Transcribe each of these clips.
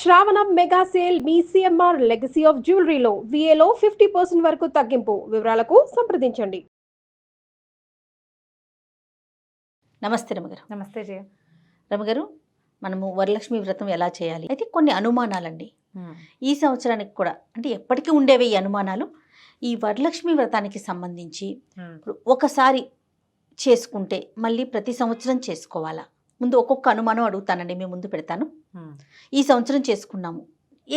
శ్రావణం mega sale మీ CMR legacy of జ్యువెలరీలో విఏలో 50% వరకు తగ్గింపు. వివరాలకు సంప్రదించండి. నమస్తే రమగారు. నమస్తే జయ. రమగారు, మనము వరలక్ష్మి వ్రతం ఎలా చేయాలి అయితే కొన్ని అనుమానాలండి. ఈ సంవత్సరానికి కూడా అంటే ఎప్పటికీ ఉండేవి ఈ అనుమానాలు. ఈ వరలక్ష్మి వ్రతానికి సంబంధించి ఇప్పుడు ఒకసారి చేసుకుంటే మళ్ళీ ప్రతి సంవత్సరం చేసుకోవాలా? ముందు ఒక్కొక్క అనుమానం అడుగుతానండి, మీ ముందు పెడతాను. ఈ సంవత్సరం చేసుకున్నాము,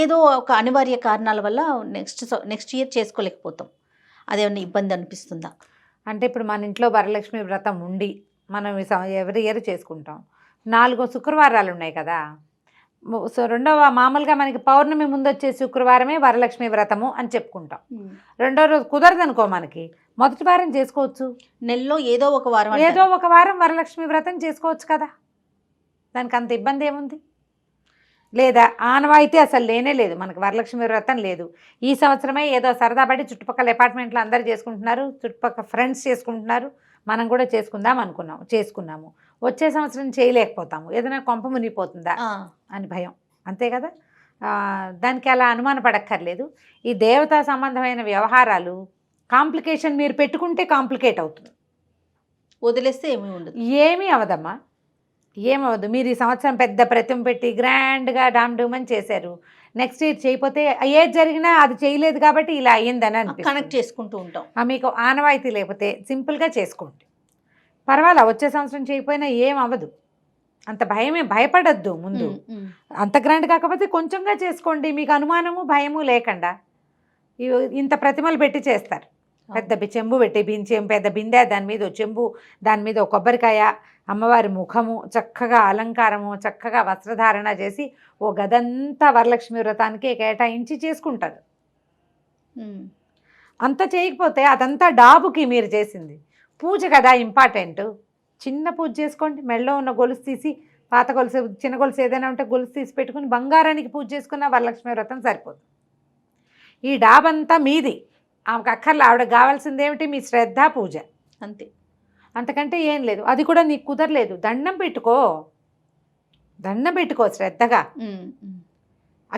ఏదో ఒక అనివార్య కారణాల వల్ల నెక్స్ట్ ఇయర్ చేసుకోలేకపోతాం, అదేమన్నా ఇబ్బంది అనిపిస్తుందా? అంటే ఇప్పుడు మన ఇంట్లో వరలక్ష్మి వ్రతం ఉండి మనం ఎవరి ఇయర్ చేసుకుంటాం. 4 శుక్రవారాలు ఉన్నాయి కదా. సో రెండవ మామూలుగా మనకి పౌర్ణమి ముందు వచ్చే శుక్రవారమే వరలక్ష్మి వ్రతము అని చెప్పుకుంటాం. రెండో రోజు కుదరదనుకో, మనకి మొదటి వారం చేసుకోవచ్చు. నెలలో ఏదో ఒక వారం వరలక్ష్మి వ్రతం చేసుకోవచ్చు కదా. దానికి అంత ఇబ్బంది ఏముంది? లేదా ఆనవాయితీ అసలు లేనే లేదు, మనకి వరలక్ష్మి వ్రతం లేదు. ఈ సంవత్సరమే ఏదో సరదా పడి చుట్టుపక్కల అపార్ట్మెంట్లో అందరూ చేసుకుంటున్నారు, చుట్టుపక్కల ఫ్రెండ్స్ చేసుకుంటున్నారు, మనం కూడా చేసుకున్నాము. వచ్చే సంవత్సరం చేయలేకపోతాము, ఏదైనా కొంప మునిగిపోతుందా అని భయం, అంతే కదా. దానికి అలా అనుమాన పడక్కర్లేదు. ఈ దేవతా సంబంధమైన వ్యవహారాలు కాంప్లికేషన్ మీరు పెట్టుకుంటే కాంప్లికేట్ అవుతుంది, వదిలేస్తే ఏమీ ఉండదు. ఏమీ అవదమ్మా, ఏమవద్దు. మీరు ఈ సంవత్సరం పెద్ద ప్రతిమ పెట్టి గ్రాండ్గా డామ్ డూమ్ అని చేశారు, నెక్స్ట్ ఇయర్ చేయకపోతే ఏది జరిగినా అది చేయలేదు కాబట్టి ఇలా అయ్యిందని అనిపిస్తుంది. కనెక్ట్ చేసుకుంటూ ఉంటాం. మీకు ఆనవాయితీ లేకపోతే సింపుల్గా చేసుకోండి, పర్వాలా. వచ్చే సంవత్సరం చేయకపోయినా ఏం అవ్వదు, అంత భయపడద్దు. ముందు అంత గ్రాండ్ కాకపోతే కొంచెంగా చేసుకోండి, మీకు అనుమానము భయము లేకుండా. ఇంత ప్రతిమలు పెట్టి చేస్తారు, పెద్ద చెంబు పెట్టి పెద్ద బిందె, దాని మీద చెంబు, దాని మీద ఒక కొబ్బరికాయ, అమ్మవారి ముఖము, చక్కగా అలంకారము, చక్కగా వస్త్రధారణ చేసి ఓ గదంతా వరలక్ష్మి వ్రతానికి కేటాయించి చేసుకుంటారు. అంత చేయకపోతే అదంతా డాబుకి మీరు చేసింది. పూజ కదా ఇంపార్టెంట్, చిన్న పూజ చేసుకోండి. మెడలో ఉన్న గొలుసు తీసి, పాత గొలుసు, చిన్న గొలుసు ఏదైనా ఉంటే గొలుసు తీసి పెట్టుకుని బంగారానికి పూజ చేసుకున్న వరలక్ష్మి వ్రతం సరిపోదు. ఈ డాబంతా మీది, ఆమెకు అక్కర్లే. ఆవిడకి కావాల్సింది ఏమిటి? మీ శ్రద్ధ, పూజ, అంతే. అంతకంటే ఏం లేదు. అది కూడా నీకు కుదరలేదు, దండం పెట్టుకో శ్రద్ధగా.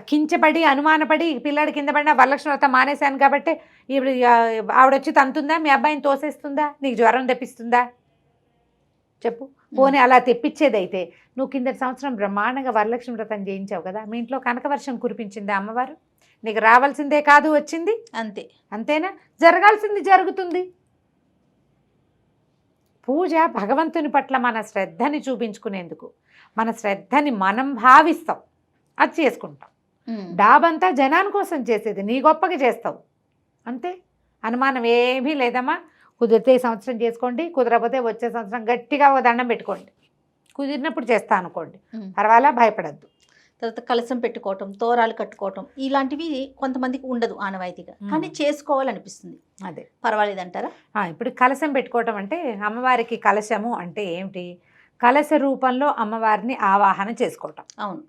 కించపడి అనుమానపడి పిల్లాడి కింద పడినా వరలక్ష్మి వ్రతం మానేశాను కాబట్టి ఇప్పుడు ఆవిడొచ్చి తంతుందా? మీ అబ్బాయిని తోసేస్తుందా? నీకు జ్వరం తెప్పిస్తుందా? చెప్పు. పోనీ అలా తెప్పించేదైతే నువ్వు కిందటి సంవత్సరం బ్రహ్మాండంగా వరలక్ష్మి వ్రతం చేయించావు కదా, మీ ఇంట్లో కనకవర్షం కురిపించిందా అమ్మవారు? నీకు రావాల్సిందే కాదు వచ్చింది, అంతేనా? జరగాల్సింది జరుగుతుంది. పూజ భగవంతుని పట్ల మన శ్రద్ధని చూపించుకునేందుకు, మన శ్రద్ధని మనం భావిస్తాం, అది చేసుకుంటాం. డాబంతా జనాని కోసం చేసేది, నీ గొప్పగా చేస్తావు, అంతే. అనుమానం ఏమీ లేదమ్మా. కుదిరితే ఈ సంవత్సరం చేసుకోండి, కుదరకపోతే వచ్చే సంవత్సరం గట్టిగా ఓ దండం పెట్టుకోండి, కుదిరినప్పుడు చేస్తా అనుకోండి, పర్వాలా, భయపడద్దు. తర్వాత కలశం పెట్టుకోవటం, తోరాలు కట్టుకోవటం, ఇలాంటివి కొంతమందికి ఉండదు ఆనవాయితీగా, కానీ చేసుకోవాలనిపిస్తుంది. అదే పర్వాలేదంటారా? ఇప్పుడు కలశం పెట్టుకోవటం అంటే, అమ్మవారికి కలశము అంటే ఏమిటి? కలశ రూపంలో అమ్మవారిని ఆవాహన చేసుకోవటం. అవును.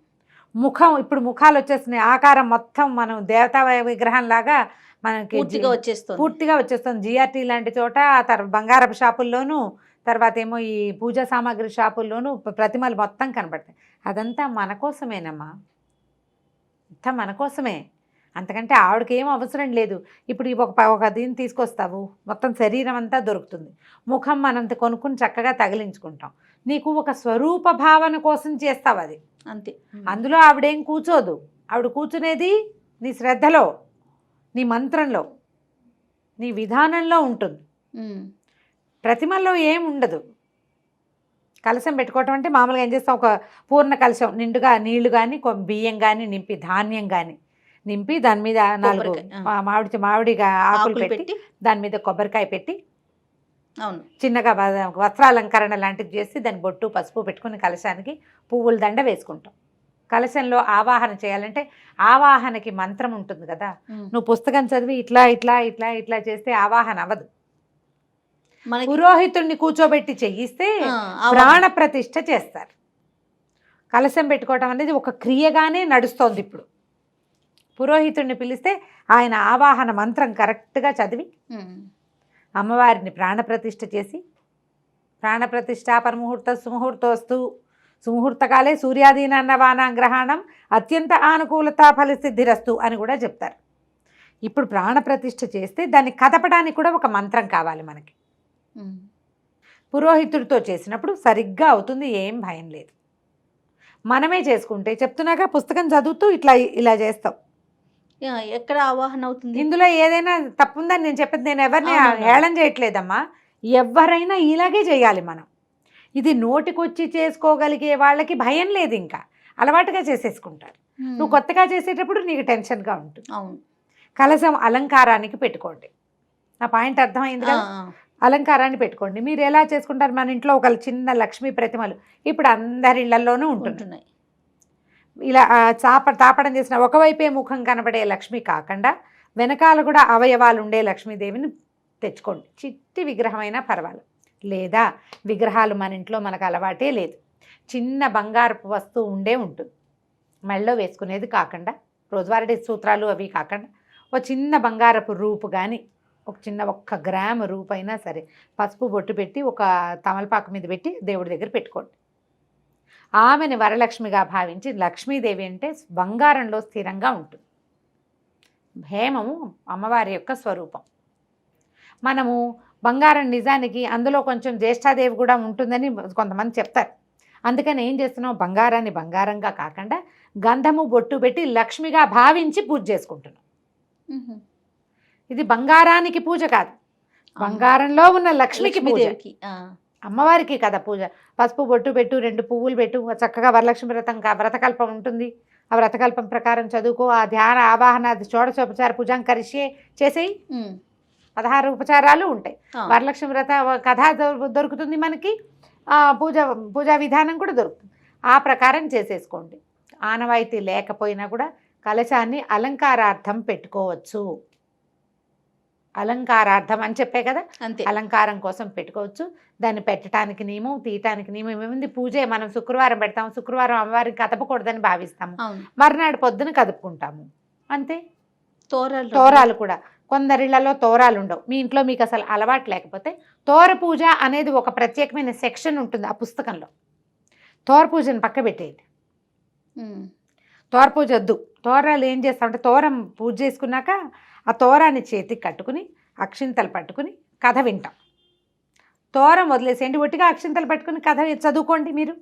ముఖం, ఇప్పుడు ముఖాలు వచ్చేస్తున్నాయి, ఆకారం మొత్తం మనం దేవతా విగ్రహం లాగా మనకి పూర్తిగా వచ్చేస్తుంది. జిఆర్టీ లాంటి చోట, బంగారపు షాపుల్లోనూ, తర్వాత ఏమో ఈ పూజా సామాగ్రి షాపుల్లోనూ ప్రతిమలు మొత్తం కనబడతాయి. అదంతా మన కోసమేనమ్మా, అంతా మన కోసమే, అంతకంటే ఆవిడకి ఏం అవసరం లేదు. ఇప్పుడు ఒక దీన్ని తీసుకొస్తావు, మొత్తం శరీరం అంతా దొరుకుతుంది, ముఖం మనం కొనుక్కుని చక్కగా తగిలించుకుంటాం. నీకు ఒక స్వరూప భావన కోసం చేస్తావు, అది అంతే. అందులో ఆవిడేం కూర్చోదు, ఆవిడ కూర్చునేది నీ శ్రద్ధలో, నీ మంత్రంలో, నీ విధానంలో ఉంటుంది. ప్రతిమల్లో ఏం ఉండదు. కలశం పెట్టుకోవటం అంటే మామూలుగా ఏం చేస్తాం, ఒక పూర్ణ కలశం నిండుగా నీళ్లు కానీ బియ్యం కానీ నింపి, ధాన్యం కానీ నింపి, దాని మీద 4 మామిడిగా ఆకులు పెట్టి, దాని మీద కొబ్బరికాయ పెట్టి, అవును, చిన్నగా వస్త్రాలంకరణ లాంటిది చేసి, దాని బొట్టు పసుపు పెట్టుకుని కలశానికి పువ్వుల దండ వేసుకుంటాం. కలశంలో ఆవాహన చేయాలంటే ఆవాహనకి మంత్రం ఉంటుంది కదా. నువ్వు పుస్తకం చదివి ఇట్లా ఇట్లా ఇట్లా ఇట్లా చేస్తే ఆవాహన అవ్వదు. పురోహితుడిని కూర్చోబెట్టి చేయిస్తే ప్రాణ ప్రతిష్ఠ చేస్తారు. కలశం పెట్టుకోవటం అనేది ఒక క్రియగానే నడుస్తోంది. ఇప్పుడు పురోహితుడిని పిలిస్తే ఆయన ఆవాహన మంత్రం కరెక్ట్గా చదివి అమ్మవారిని ప్రాణప్రతిష్ఠ చేసి, ప్రాణప్రతిష్ఠ పరముహూర్త సుముహూర్తోస్తు సుముహూర్తకాలే సూర్యాదీనాన్న వానాగ్రహణం అత్యంత ఆనుకూలత ఫలసిద్ధిరస్తు అని కూడా చెప్తారు. ఇప్పుడు ప్రాణప్రతిష్ఠ చేస్తే దాన్ని కదపడానికి కూడా ఒక మంత్రం కావాలి మనకి. పురోహితుడితో చేసినప్పుడు సరిగ్గా అవుతుంది, ఏం భయం లేదు. మనమే చేసుకుంటే చెప్తున్నాక పుస్తకం చదువుతూ ఇలా చేస్తాం. ఎక్కడ ఆవాహన అవుతుంది? ఇందులో ఏదైనా తప్పుందని నేను చెప్పేది, నేను ఎవరిని హేళన చేయట్లేదమ్మా. ఎవరైనా ఇలాగే చేయాలి మనం. ఇది నోటికొచ్చి చేసుకోగలిగే వాళ్ళకి భయం లేదు, ఇంకా అలవాటుగా చేసేసుకుంటారు. నువ్వు కొత్తగా చేసేటప్పుడు నీకు టెన్షన్గా ఉంటుంది. అవును. కలశం అలంకారానికి పెట్టుకోండి. నా పాయింట్ అర్థమైంది కదా? అలంకారాన్ని పెట్టుకోండి. మీరు ఎలా చేసుకుంటారు? మన ఇంట్లో ఒక చిన్న లక్ష్మీ ప్రతిమలు ఇప్పుడు అందరి ఇళ్లలోనూ ఉంటున్నాయి. ఇలా తాపడం చేసిన ఒకవైపే ముఖం కనబడే లక్ష్మి కాకుండా వెనకాల కూడా అవయవాలు ఉండే లక్ష్మీదేవిని తెచ్చుకోండి. చిట్టి విగ్రహమైనా పర్వాలేదు. లేదా విగ్రహాలు మన ఇంట్లో మనకు అలవాటే లేదు, చిన్న బంగారపు వస్తువు ఉంటుంది. మెళ్ళో వేసుకునేది కాకుండా, రోజువారీ సూత్రాలు అవి కాకుండా ఒక చిన్న బంగారపు రూపు కానీ, ఒక చిన్న 1 గ్రాము రూపు అయినా సరే పసుపు బొట్టు పెట్టి ఒక తమలపాకు మీద పెట్టి దేవుడి దగ్గర పెట్టుకోండి. ఆమెని వరలక్ష్మిగా భావించి, లక్ష్మీదేవి అంటే బంగారంలో స్థిరంగా ఉంటుంది. హేమము అమ్మవారి యొక్క స్వరూపం. మనము బంగారం నిజానికి అందులో కొంచెం జ్యేష్ఠాదేవి కూడా ఉంటుందని కొంతమంది చెప్తారు. అందుకని ఏం చేస్తున్నాం, బంగారాన్ని బంగారంగా కాకుండా గంధము బొట్టు పెట్టి లక్ష్మిగా భావించి పూజ చేసుకుంటున్నాం. ఇది బంగారానికి పూజ కాదు, బంగారంలో ఉన్న లక్ష్మికి పూజ. అమ్మవారికి కదా పూజ. పసుపు బొట్టు పెట్టు, 2 పువ్వులు పెట్టు, చక్కగా వరలక్ష్మి వ్రతకల్పం ఉంటుంది. ఆ వ్రతకల్పం ప్రకారం చదువుకో. ఆ ధ్యాన ఆవాహన షోడశోపచార పూజం కరిషే చేసేయి. 16 ఉపచారాలు ఉంటాయి. వరలక్ష్మి వ్రత కథ దొరుకుతుంది మనకి, పూజా విధానం కూడా దొరుకుతుంది. ఆ ప్రకారం చేసేసుకోండి. ఆనవాయితీ లేకపోయినా కూడా కలశాన్ని అలంకారార్థం పెట్టుకోవచ్చు. అలంకారార్థం అని చెప్పే కదా, అంతే, అలంకారం కోసం పెట్టుకోవచ్చు. దాన్ని పెట్టడానికి నియమం, తీయటానికి నియమం ఏముంది? పూజే. మనం శుక్రవారం పెడతాము, శుక్రవారం అమ్మవారికి కదపకూడదని భావిస్తాము, మర్నాడు పొద్దున కదుపుకుంటాము, అంతే. తోరాలు కూడా కొందరిళ్లలో తోరాలు ఉండవు. మీ ఇంట్లో మీకు అసలు అలవాటు లేకపోతే తోర పూజ అనేది ఒక ప్రత్యేకమైన సెక్షన్ ఉంటుంది ఆ పుస్తకంలో. తోర పూజను పక్క పెట్టేయండి. తోర పూజ వద్దు. తోరాలు ఏం చేస్తామంటే, తోరం పూజ చేసుకున్నాక ఆ తోరాన్ని చేతికి కట్టుకుని అక్షింతలు పట్టుకుని కథ వింటాం. తోరం వదిలేసేయండి, ఒట్టిగా అక్షింతలు పట్టుకుని కథ చదువుకోండి. మీరు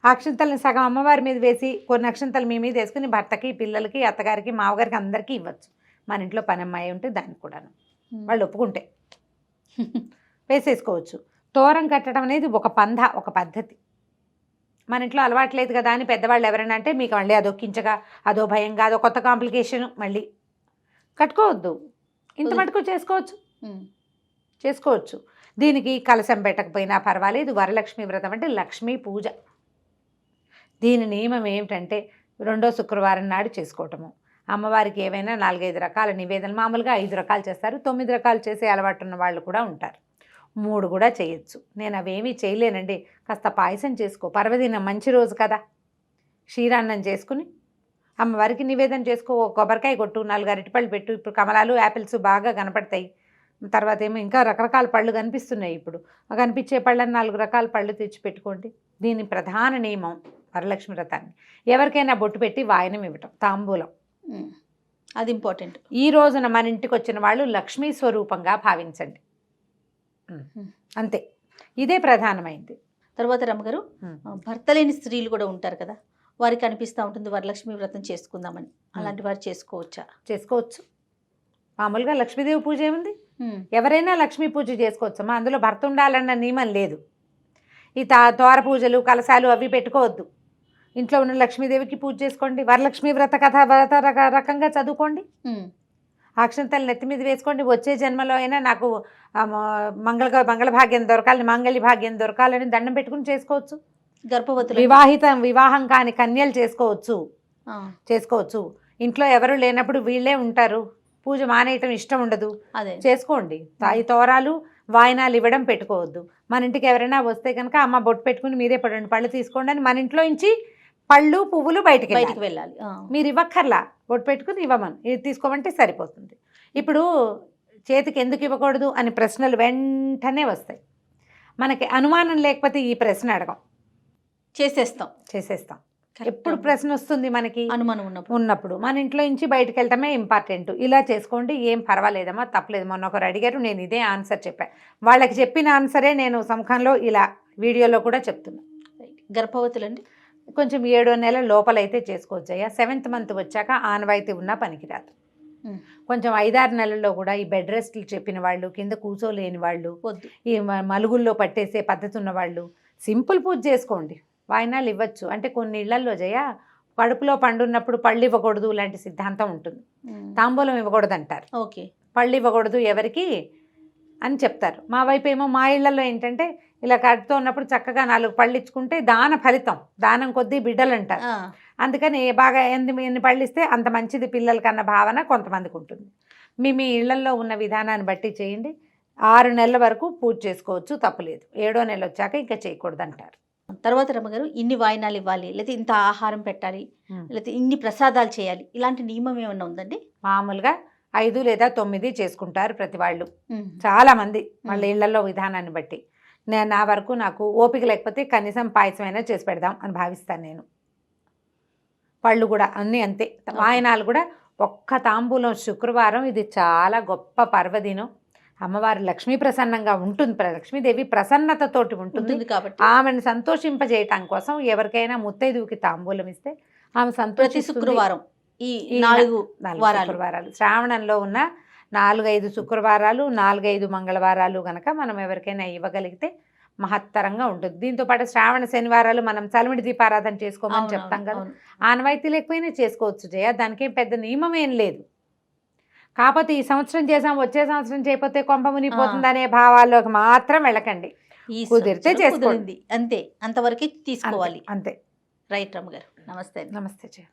అక్షింతల్ని సగం అమ్మవారి మీద వేసి కొన్ని అక్షింతలు మీ మీద వేసుకుని భర్తకి, పిల్లలకి, అత్తగారికి, మామగారికి అందరికీ ఇవ్వచ్చు. మన ఇంట్లో పనమ్మాయి ఉంటే దానికి కూడాను వాళ్ళు ఒప్పుకుంటే వేసేసుకోవచ్చు. తోరం కట్టడం అనేది ఒక పంధ, ఒక పద్ధతి. మన ఇంట్లో అలవాట్లేదు కదా అని పెద్దవాళ్ళు ఎవరైనా అంటే మీకు మళ్ళీ అదో కించగా, అదో భయంగా, అదో కొత్త కాంప్లికేషన్, మళ్ళీ కట్టుకోవద్దు. ఇంత మటుకు చేసుకోవచ్చు. దీనికి కలశం పెట్టకపోయినా పర్వాలేదు. వరలక్ష్మి వ్రతం అంటే లక్ష్మీ పూజ. దీని నియమం ఏమిటంటే 2వ శుక్రవారం నాడు చేసుకోవటము. అమ్మవారికి ఏవైనా 4-5 రకాల నివేదనలు, మామూలుగా 5 రకాలు చేస్తారు, 9 రకాలు చేసే అలవాటు ఉన్న వాళ్ళు కూడా ఉంటారు, 3 కూడా చేయొచ్చు. నేను అవేమీ చేయలేనండి. కాస్త పాయసం చేసుకో, పర్వదినం మంచి రోజు కదా, క్షీరాన్నం చేసుకుని అమ్మవారికి నివేదన చేసుకో. కొబ్బరికాయ కొట్టు, 4 అరటిపళ్ళు పెట్టు. ఇప్పుడు కమలాలు, యాపిల్స్ బాగా కనపడతాయి. తర్వాత ఏమో ఇంకా రకరకాల పళ్ళు కనిపిస్తున్నాయి. ఇప్పుడు కనిపించే పళ్ళని 4 రకాల పళ్ళు తెచ్చి పెట్టుకోండి. దీని ప్రధాన నియమం వరలక్ష్మి వ్రతాన్ని ఎవరికైనా బొట్టు పెట్టి వాయనం ఇవ్వటం, తాంబూలం, అది ఇంపార్టెంట్. ఈ రోజున మన ఇంటికి వచ్చిన వాళ్ళు లక్ష్మీ స్వరూపంగా భావించండి, అంతే. ఇదే ప్రధానమైంది. తర్వాత రమ్మగారు, భర్త లేని స్త్రీలు కూడా ఉంటారు కదా, వారికి అనిపిస్తూ ఉంటుంది వరలక్ష్మి వ్రతం చేసుకుందామని. అలాంటి వారు చేసుకోవచ్చా? చేసుకోవచ్చు. మామూలుగా లక్ష్మీదేవి పూజ ఏముంది, ఎవరైనా లక్ష్మీ పూజ చేసుకోవచ్చమ్మా. అందులో భర్త ఉండాలన్న నియమం లేదు. ఈ తోర పూజలు, కలశాలు అవి పెట్టుకోవద్దు. ఇంట్లో ఉన్న లక్ష్మీదేవికి పూజ చేసుకోండి. వరలక్ష్మి వ్రత కథ రకంగా చదువుకోండి. అక్షంతలు నెత్తి మీద వేసుకోండి. వచ్చే జన్మలో అయినా నాకు మంగళ భాగ్యం దొరకాలని, మాంగళ్య భాగ్యం దొరకాలని దండం పెట్టుకుని చేసుకోవచ్చు. గర్భవతులు, వివాహం కాని కన్యలు చేసుకోవచ్చు. ఇంట్లో ఎవరు లేనప్పుడు వీళ్ళే ఉంటారు, పూజ మానేయటం ఇష్టం ఉండదు, చేసుకోండి. ఈ తోరాలు, వాయినాలు ఇవ్వడం పెట్టుకోవద్దు. మన ఇంటికి ఎవరైనా వస్తే కనుక అమ్మ బొట్టు పెట్టుకుని మీరే 2 పళ్ళు తీసుకోండి అని మన ఇంట్లో నుంచి పళ్ళు, పువ్వులు బయటికి వెళ్ళాలి. మీరు ఇవ్వక్కర్లా, బొట్టు పెట్టుకుని ఇవ్వమని, ఇది తీసుకోమంటే సరిపోతుంది. ఇప్పుడు చేతికి ఎందుకు ఇవ్వకూడదు అని ప్రశ్నలు వెంటనే వస్తాయి. మనకి అనుమానం లేకపోతే ఈ ప్రశ్న అడగం. చేసేస్తాం. ఎప్పుడు ప్రశ్న వస్తుంది మనకి అనుమానం ఉన్నప్పుడు మన ఇంట్లో నుంచి బయటకు వెళ్ళటమే ఇంపార్టెంట్. ఇలా చేసుకోండి, ఏం పర్వాలేదమ్మా, తప్పలేదు. మొన్న ఒకరు అడిగారు, నేను ఇదే ఆన్సర్ చెప్పాను. వాళ్ళకి చెప్పిన ఆన్సరే నేను సముఖంలో ఇలా వీడియోలో కూడా చెప్తున్నా. గర్భవతులండి కొంచెం 7వ నెల లోపలైతే చేసుకోవచ్చు అయ్యా. 7th మంత్ వచ్చాక ఆనవాయితీ ఉన్నా పనికిరాదు. కొంచెం 5-6 నెలల్లో కూడా ఈ బెడ్ రెస్ట్లు చెప్పిన వాళ్ళు, కింద కూర్చోలేని వాళ్ళు, ఈ మలుగుల్లో పట్టేసే పద్ధతి ఉన్న వాళ్ళు సింపుల్ పూజ చేసుకోండి, వాయినాలు ఇవ్వచ్చు. అంటే కొన్ని ఇళ్లలో కడుపులో పండున్నప్పుడు పళ్ళు ఇవ్వకూడదు లాంటి సిద్ధాంతం ఉంటుంది. తాంబూలం ఇవ్వకూడదు అంటారు. ఓకే, పళ్ళు ఇవ్వకూడదు ఎవరికి అని చెప్తారు. మా వైపు ఏమో మా ఇళ్లలో ఏంటంటే ఇలా కడుపుతో ఉన్నప్పుడు చక్కగా 4 పళ్ళు ఇచ్చుకుంటే దాన ఫలితం, దానం కొద్దీ బిడ్డలు అంటారు. అందుకని బాగా ఎన్ని పళ్ళు ఇస్తే అంత మంచిది పిల్లలకన్న భావన కొంతమందికి ఉంటుంది. మీ ఇళ్లలో ఉన్న విధానాన్ని బట్టి చేయండి. 6 నెలల వరకు పూజ చేసుకోవచ్చు, తప్పులేదు. 7వ నెల వచ్చాక ఇంకా చేయకూడదు అంటారు. తర్వాత రమ్మగారు ఇన్ని వాయినాలు ఇవ్వాలి, లేకపోతే ఇంత ఆహారం పెట్టాలి, లేకపోతే ఇన్ని ప్రసాదాలు చేయాలి, ఇలాంటి నియమం ఏమన్నా ఉందండి? మామూలుగా 5 లేదా 9 చేసుకుంటారు ప్రతి వాళ్ళు, చాలా మంది వాళ్ళ ఇళ్లలో విధానాన్ని బట్టి. నా వరకు నాకు ఓపిక లేకపోతే కనీసం పాయసమైనా చేసి పెడదాం అని భావిస్తాను నేను. పళ్ళు కూడా అన్నీ అంతే. వాయనాలు కూడా ఒక్క తాంబూలం శుక్రవారం, ఇది చాలా గొప్ప పర్వదినం. అమ్మవారు లక్ష్మీ ప్రసన్నంగా ఉంటుంది, లక్ష్మీదేవి ప్రసన్నతతోటి ఉంటుంది కాబట్టి ఆమెను సంతోషింపజేయటం కోసం ఎవరికైనా ముత్తైదువుకి తాంబూలం ఇస్తే ఆమె సంతోషి. శుక్రవారం ఈ 4 శుక్రవారాలు, శ్రావణంలో ఉన్న 4-5 శుక్రవారాలు, 4-5 మంగళవారాలు గనక మనం ఎవరికైనా ఇవ్వగలిగితే మహత్తరంగా ఉంటుంది. దీంతో పాటు శ్రావణ శనివారాలు మనం చలిమిడి దీపారాధన చేసుకోమని చెప్తాం కదా, ఆనవాయితీ లేకపోయినా చేసుకోవచ్చు జయ, దానికేం పెద్ద నియమం ఏం లేదు. కాకపోతే ఈ సంవత్సరం చేసాం, వచ్చే సంవత్సరం చేయకపోతే కొంప మునిగిపోతుంది అనే భావాల్లోకి మాత్రం వెళ్ళకండి. కుదిరితే చేసుకోండి, అంతే, అంతవరకే తీసుకోవాలి. అంతే. రైట్ రమ్మగారు, నమస్తే. నమస్తే జయ.